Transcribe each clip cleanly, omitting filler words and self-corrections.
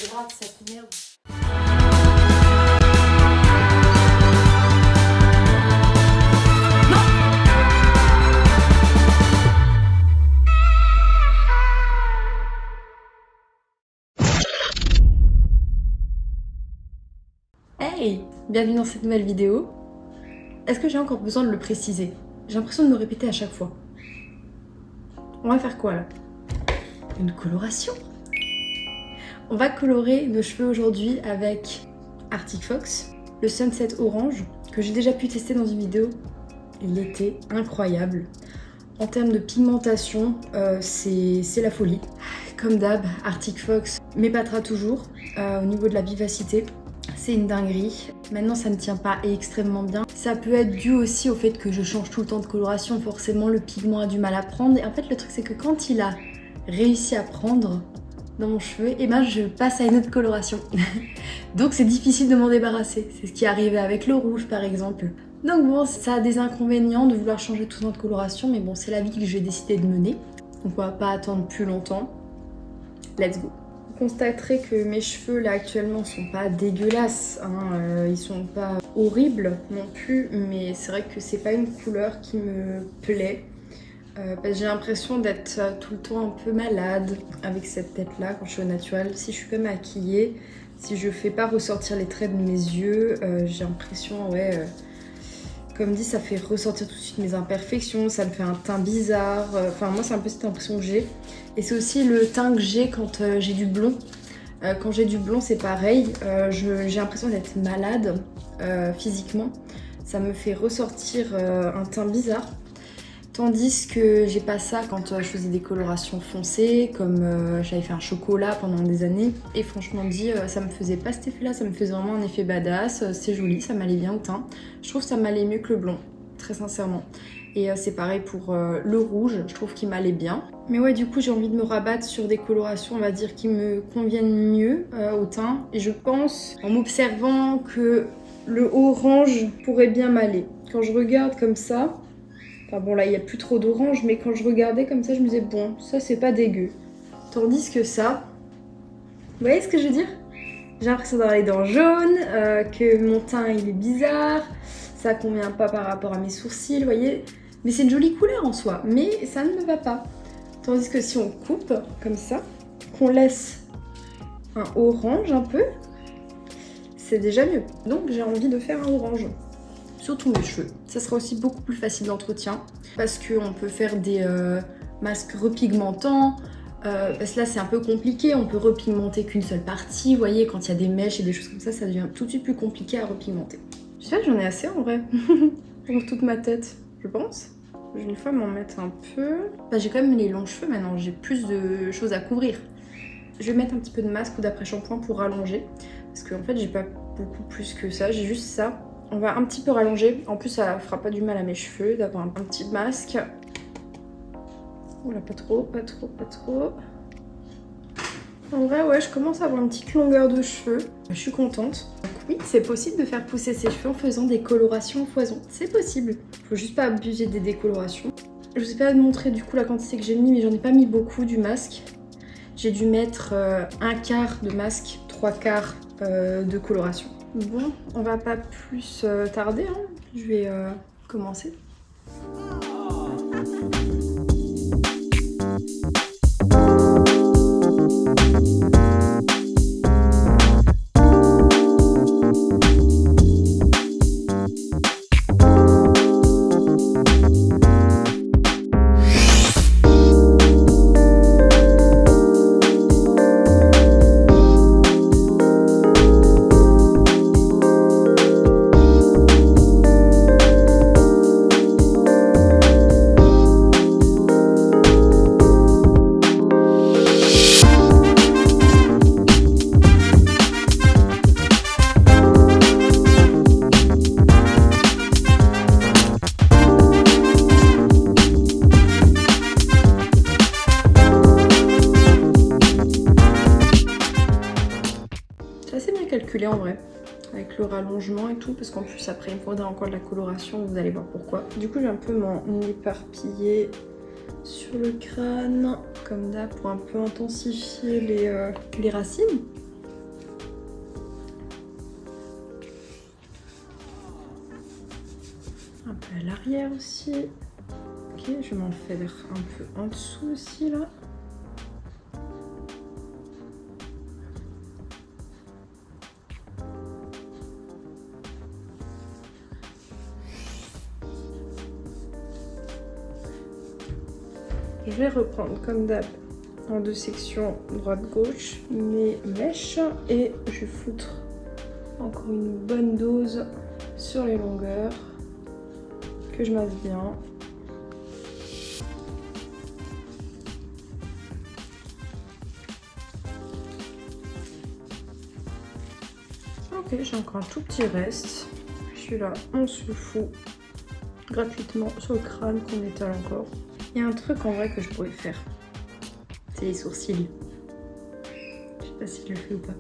grave cette merde. Hey, bienvenue dans cette nouvelle vidéo. Est-ce que j'ai encore besoin de le préciser? J'ai l'impression de me répéter à chaque fois. On va faire quoi là? Une coloration. On va colorer nos cheveux aujourd'hui avec Arctic Fox, le Sunset Orange, que j'ai déjà pu tester dans une vidéo. Il était incroyable. En termes de pigmentation, c'est la folie. Comme d'hab, Arctic Fox m'épatera toujours au niveau de la vivacité. C'est une dinguerie. Maintenant, ça ne tient pas extrêmement bien. Ça peut être dû aussi au fait que je change tout le temps de coloration. Forcément, le pigment a du mal à prendre. Et en fait, le truc, c'est que quand il a réussi à prendre dans mon cheveu, et ben je passe à une autre coloration. Donc, c'est difficile de m'en débarrasser. C'est ce qui est arrivé avec le rouge, par exemple. Donc bon, ça a des inconvénients de vouloir changer tout le temps de coloration. Mais bon, c'est la vie que j'ai décidé de mener. Donc, on va pas attendre plus longtemps. Let's go. Vous constaterez que mes cheveux là actuellement sont pas dégueulasses, hein, ils sont pas horribles non plus, mais c'est vrai que c'est pas une couleur qui me plaît. Parce que j'ai l'impression d'être tout le temps un peu malade avec cette tête là quand je suis au naturel. Si je suis pas maquillée, si je fais pas ressortir les traits de mes yeux, j'ai l'impression, comme dit, ça fait ressortir tout de suite mes imperfections, ça me fait un teint bizarre. Enfin, moi, c'est un peu cette impression que j'ai. Et c'est aussi le teint que j'ai quand j'ai du blond. Quand j'ai du blond, c'est pareil. J'ai l'impression d'être malade physiquement. Ça me fait ressortir un teint bizarre. Tandis que j'ai pas ça quand je faisais des colorations foncées, comme j'avais fait un chocolat pendant des années. Et franchement dit, ça me faisait pas cet effet-là, ça me faisait vraiment un effet badass. C'est joli, ça m'allait bien au teint. Je trouve que ça m'allait mieux que le blond, très sincèrement. Et c'est pareil pour le rouge, je trouve qu'il m'allait bien. Mais ouais, du coup, j'ai envie de me rabattre sur des colorations, on va dire, qui me conviennent mieux au teint. Et je pense, en m'observant, que le orange pourrait bien m'aller. Quand je regarde comme ça, enfin bon, là, il n'y a plus trop d'orange, mais quand je regardais comme ça, je me disais, bon, ça, c'est pas dégueu. Tandis que ça, vous voyez ce que je veux dire? J'ai l'impression d'avoir les dents jaunes, que mon teint, il est bizarre, ça convient pas par rapport à mes sourcils, vous voyez? Mais c'est une jolie couleur en soi, mais ça ne me va pas. Tandis que si on coupe, comme ça, qu'on laisse un orange un peu, c'est déjà mieux. Donc j'ai envie de faire un orange sur tous mes cheveux. Ça sera aussi beaucoup plus facile d'entretien parce qu'on peut faire des masques repigmentants. Parce que là c'est un peu compliqué, on peut repigmenter qu'une seule partie. Vous voyez, quand il y a des mèches et des choses comme ça devient tout de suite plus compliqué à repigmenter. J'espère que j'en ai assez en vrai pour toute ma tête, je pense. Je vais une fois m'en mettre un peu. Bah, j'ai quand même les longs cheveux maintenant, j'ai plus de choses à couvrir. Je vais mettre un petit peu de masque ou d'après-shampoing pour rallonger. Parce qu'en fait j'ai pas beaucoup plus que ça, j'ai juste ça. On va un petit peu rallonger. En plus, ça fera pas du mal à mes cheveux d'avoir un petit masque. Oula, pas trop, pas trop, pas trop. En vrai, ouais, je commence à avoir une petite longueur de cheveux. Je suis contente. Donc oui, c'est possible de faire pousser ses cheveux en faisant des colorations au foison. C'est possible. Faut juste pas abuser des décolorations. Je vous ai pas montré du coup la quantité que j'ai mis, mais j'en ai pas mis beaucoup du masque. J'ai dû mettre un quart de masque, trois quarts de coloration. Bon, on va pas plus tarder, hein. Je vais commencer. C'est assez bien calculé en vrai, avec le rallongement et tout, parce qu'en plus après il me faudra encore de la coloration, vous allez voir pourquoi. Du coup je vais un peu m'en éparpiller sur le crâne, comme d'hab, pour un peu intensifier les racines. À l'arrière aussi. Ok, je vais m'en faire un peu en dessous aussi là. Je vais reprendre comme d'hab en 2 sections droite-gauche mes mèches et je vais foutre encore une bonne dose sur les longueurs que je masse bien. Ok, j'ai encore un tout petit reste. Celui-là, on se le fout gratuitement sur le crâne qu'on étale encore. Il y a un truc en vrai que je pourrais faire. C'est les sourcils. Je sais pas si je le fais ou pas.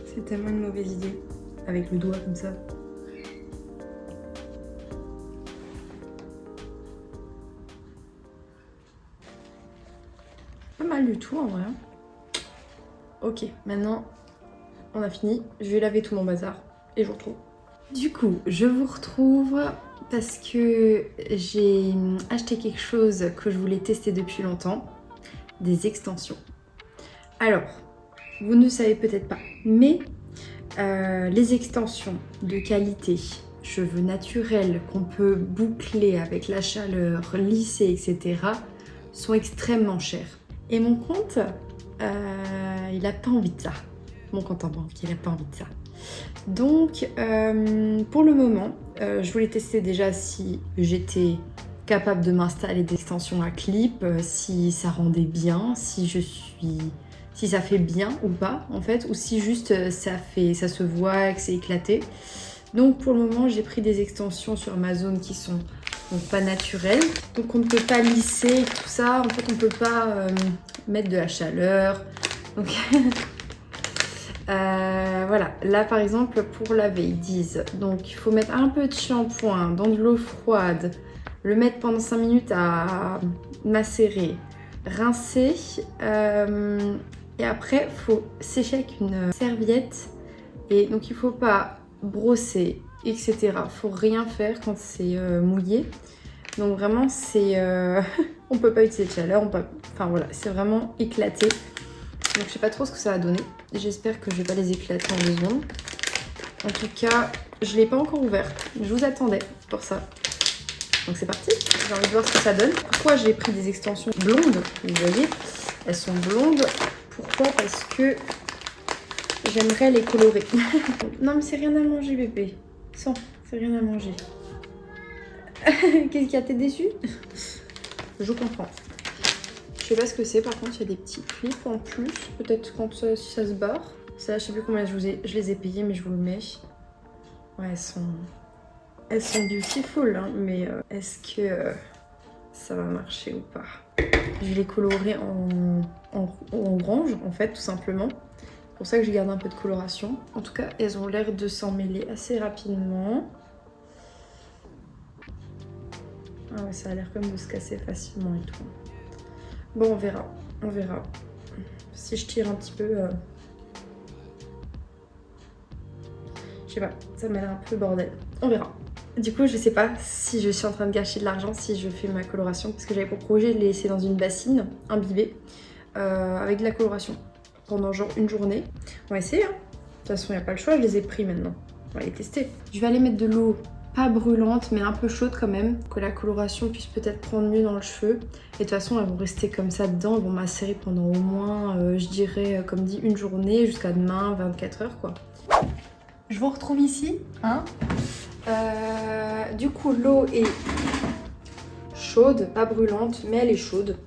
C'est tellement une mauvaise idée. Avec le doigt comme ça. Pas mal du tout en vrai. Ok, maintenant on a fini. Je vais laver tout mon bazar et je vous retrouve. Du coup, je vous retrouve parce que j'ai acheté quelque chose que je voulais tester depuis longtemps. Des extensions. Alors, vous ne savez peut-être pas, mais les extensions de qualité, cheveux naturels qu'on peut boucler avec la chaleur, lisser, etc. sont extrêmement chères. Et mon compte, il a pas envie de ça. Mon compte en banque, il a pas envie de ça. Donc, pour le moment, je voulais tester déjà si j'étais capable de m'installer des extensions à clip, si ça rendait bien, si ça fait bien ou pas en fait, ou si juste ça se voit, que c'est éclaté. Donc pour le moment, j'ai pris des extensions sur Amazon qui sont donc pas naturelles. Donc on ne peut pas lisser tout ça. En fait, on ne peut pas mettre de la chaleur. Donc voilà, là par exemple pour laver ils disent donc il faut mettre un peu de shampoing dans de l'eau froide, le mettre pendant 5 minutes à macérer, rincer et après il faut sécher avec une serviette et donc il faut pas brosser etc, faut rien faire quand c'est mouillé, donc vraiment c'est on peut pas utiliser de chaleur, enfin voilà, c'est vraiment éclaté. Donc je sais pas trop ce que ça va donner. J'espère que je vais pas les éclater en 2 secondes. En tout cas, je l'ai pas encore ouvert. Je vous attendais pour ça. Donc c'est parti. J'ai envie de voir ce que ça donne. Pourquoi j'ai pris des extensions blondes? Vous voyez, elles sont blondes. Pourquoi? Parce que j'aimerais les colorer. Non mais c'est rien à manger bébé. Sans, c'est rien à manger. Qu'est-ce qu'il y a? T'es déçue? Je comprends. Je sais pas ce que c'est, par contre il y a des petits clips en plus, peut-être quand si ça se barre. Ça, je sais plus combien je les ai payés, mais je vous le mets. Ouais, elles sont beautiful, hein, mais est-ce que ça va marcher ou pas? Je vais les colorer en orange, en fait, tout simplement. C'est pour ça que je garde un peu de coloration. En tout cas, elles ont l'air de s'en mêler assez rapidement. Ah ouais, ça a l'air comme de se casser facilement et tout. Bon, on verra. On verra. Si je tire un petit peu... Je sais pas, ça m'a l'air un peu bordel. On verra. Du coup, je sais pas si je suis en train de gâcher de l'argent si je fais ma coloration, parce que j'avais pour projet de les laisser dans une bassine imbibée avec de la coloration pendant genre une journée. On va essayer, hein. De toute façon, il n'y a pas le choix, je les ai pris maintenant. On va les tester. Je vais aller mettre de l'eau pas brûlante, mais un peu chaude quand même, que la coloration puisse peut-être prendre mieux dans le cheveu. Et de toute façon, elles vont rester comme ça dedans, elles vont macérer pendant au moins, je dirais, comme dit, une journée, jusqu'à demain, 24 heures, quoi. Je vous retrouve ici, hein. Du coup, l'eau est chaude, pas brûlante, mais elle est chaude.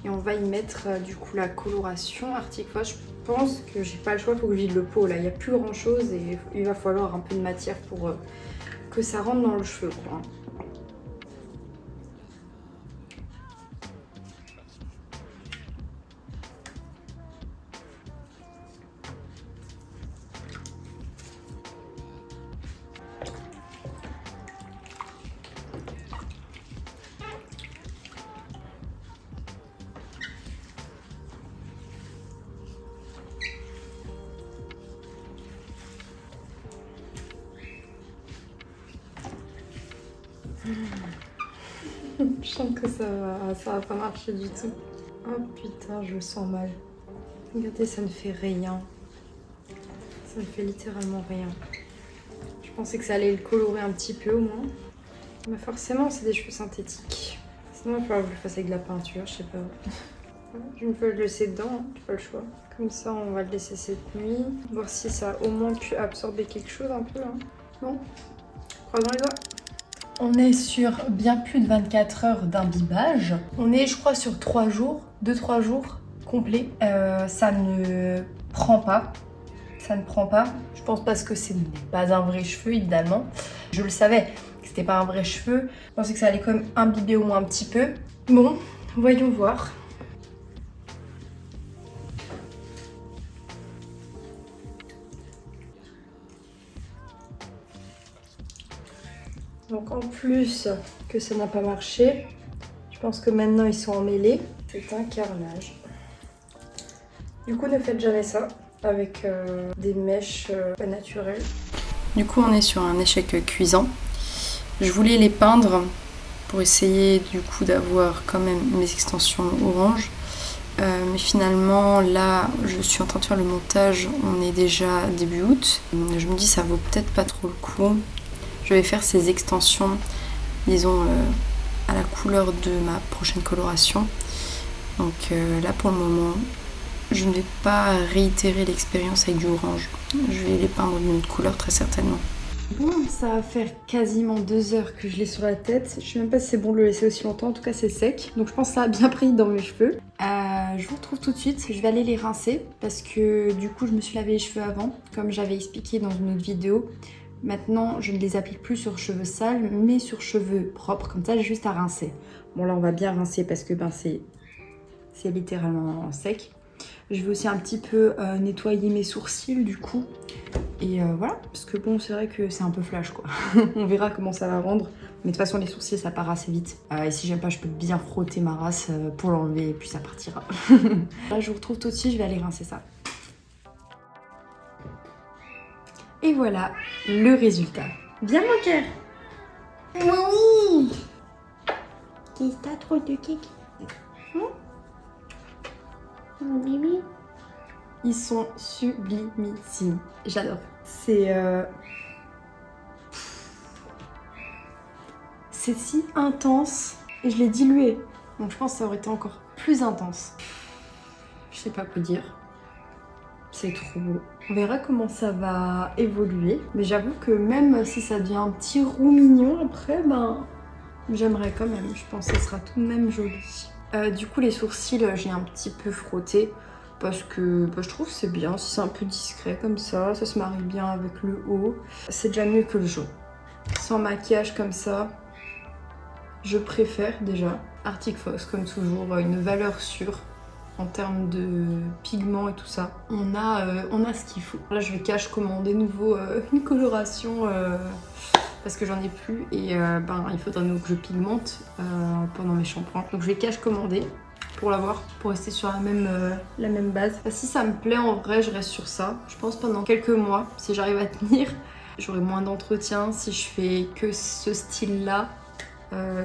Et on va y mettre du coup la coloration Arctic Fox. Je pense que j'ai pas le choix, il faut que je vide le pot là. Il n'y a plus grand chose et il va falloir un peu de matière pour que ça rentre dans le cheveu, quoi. Je sens que ça va pas marcher du tout. Oh putain, je le sens mal. Regardez, ça ne fait rien. Ça ne fait littéralement rien. Je pensais que ça allait le colorer un petit peu au moins. Mais forcément, c'est des cheveux synthétiques. Sinon, il va falloir que je le fasse avec de la peinture, je sais pas. Je me peux le laisser dedans, hein, j'ai pas le choix. Comme ça, on va le laisser cette nuit. Voir si ça a au moins pu absorber quelque chose un peu. Hein. Bon, croisons les doigts. On est sur bien plus de 24 heures d'imbibage. On est, je crois, sur 3 jours, 2-3 jours complets. Ça ne prend pas. Ça ne prend pas. Je pense parce que ce n'est pas un vrai cheveu, évidemment. Je le savais que c'était pas un vrai cheveu. Je pensais que ça allait quand même imbiber au moins un petit peu. Bon, voyons voir. Donc en plus que ça n'a pas marché, je pense que maintenant ils sont emmêlés. C'est un carnage. Du coup, ne faites jamais ça avec des mèches pas naturelles. Du coup, on est sur un échec cuisant. Je voulais les peindre pour essayer du coup d'avoir quand même mes extensions orange. Mais finalement, là, je suis en train de faire le montage. On est déjà début août. Je me dis ça vaut peut-être pas trop le coup. Je vais faire ces extensions, disons, à la couleur de ma prochaine coloration. Donc là, pour le moment, je ne vais pas réitérer l'expérience avec du orange. Je vais les peindre d'une autre couleur très certainement. Bon, ça va faire quasiment 2 heures que je l'ai sur la tête. Je sais même pas si c'est bon de le laisser aussi longtemps. En tout cas, c'est sec. Donc je pense que ça a bien pris dans mes cheveux. Je vous retrouve tout de suite. Je vais aller les rincer parce que du coup, je me suis lavé les cheveux avant, comme j'avais expliqué dans une autre vidéo. Maintenant, je ne les applique plus sur cheveux sales, mais sur cheveux propres. Comme ça, j'ai juste à rincer. Bon, là, on va bien rincer parce que ben, c'est littéralement sec. Je vais aussi un petit peu nettoyer mes sourcils, du coup. Et voilà, parce que bon, c'est vrai que c'est un peu flash, quoi. On verra comment ça va rendre. Mais de toute façon, les sourcils, ça part assez vite. Et si j'aime pas, je peux bien frotter ma race pour l'enlever et puis ça partira. Là, je vous retrouve tout de suite, je vais aller rincer ça. Et voilà le résultat. Bien mon cœur. Oui. Qu'est-ce que t'as trop de cake? Bébé. Ils sont sublimissimes. J'adore. C'est si intense et je l'ai dilué. Donc je pense que ça aurait été encore plus intense. Je sais pas quoi dire. C'est trop beau. On verra comment ça va évoluer. Mais j'avoue que même si ça devient un petit roux mignon après, ben j'aimerais quand même. Je pense que ça sera tout de même joli. Du coup, les sourcils, j'ai un petit peu frotté. Parce que je trouve que c'est bien. Si c'est un peu discret comme ça se marie bien avec le haut. C'est déjà mieux que le jaune. Sans maquillage comme ça, je préfère déjà. Arctic Fox, comme toujours, une valeur sûre. En termes de pigments et tout ça, on a ce qu'il faut. Là, je vais cache commander nouveau une coloration parce que j'en ai plus et il faudra que je pigmente pendant mes shampoings. Donc je vais cache commander pour l'avoir, pour rester sur la même base. Si ça me plaît, en vrai, je reste sur ça. Je pense pendant quelques mois, si j'arrive à tenir, j'aurai moins d'entretien si je fais que ce style-là.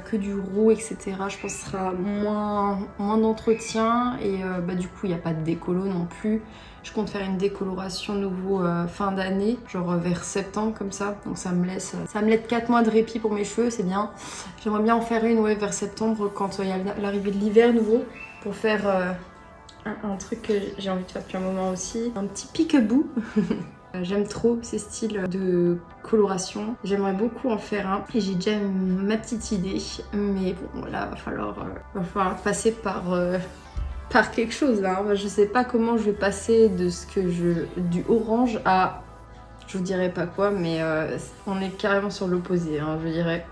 Que du roux, etc. Je pense que ce sera moins d'entretien et du coup il n'y a pas de décolo non plus. Je compte faire une décoloration nouveau fin d'année, genre vers septembre comme ça. Donc ça me laisse 4 mois de répit pour mes cheveux, c'est bien. J'aimerais bien en faire une vers septembre quand il y a l'arrivée de l'hiver nouveau pour faire un truc que j'ai envie de faire depuis un moment aussi. Un petit pique-bout. J'aime trop ces styles de coloration. J'aimerais beaucoup en faire un. Et j'ai déjà ma petite idée. Mais bon, là, va falloir passer par quelque chose. Là. Je sais pas comment je vais passer du orange à... Je vous dirais pas quoi, mais on est carrément sur l'opposé, hein, je dirais.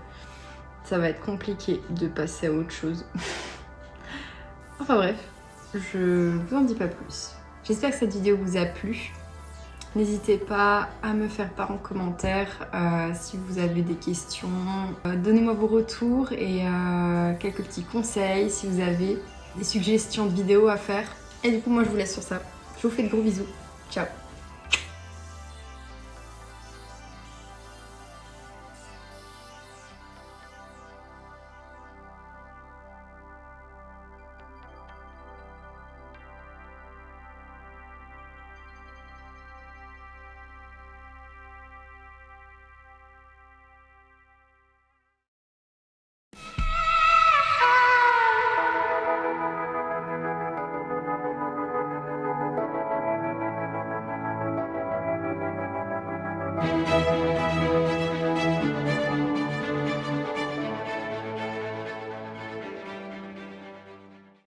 Ça va être compliqué de passer à autre chose. Enfin bref, je vous en dis pas plus. J'espère que cette vidéo vous a plu. N'hésitez pas à me faire part en commentaire si vous avez des questions. Donnez-moi vos retours et quelques petits conseils si vous avez des suggestions de vidéos à faire. Et du coup, moi, je vous laisse sur ça. Je vous fais de gros bisous. Ciao!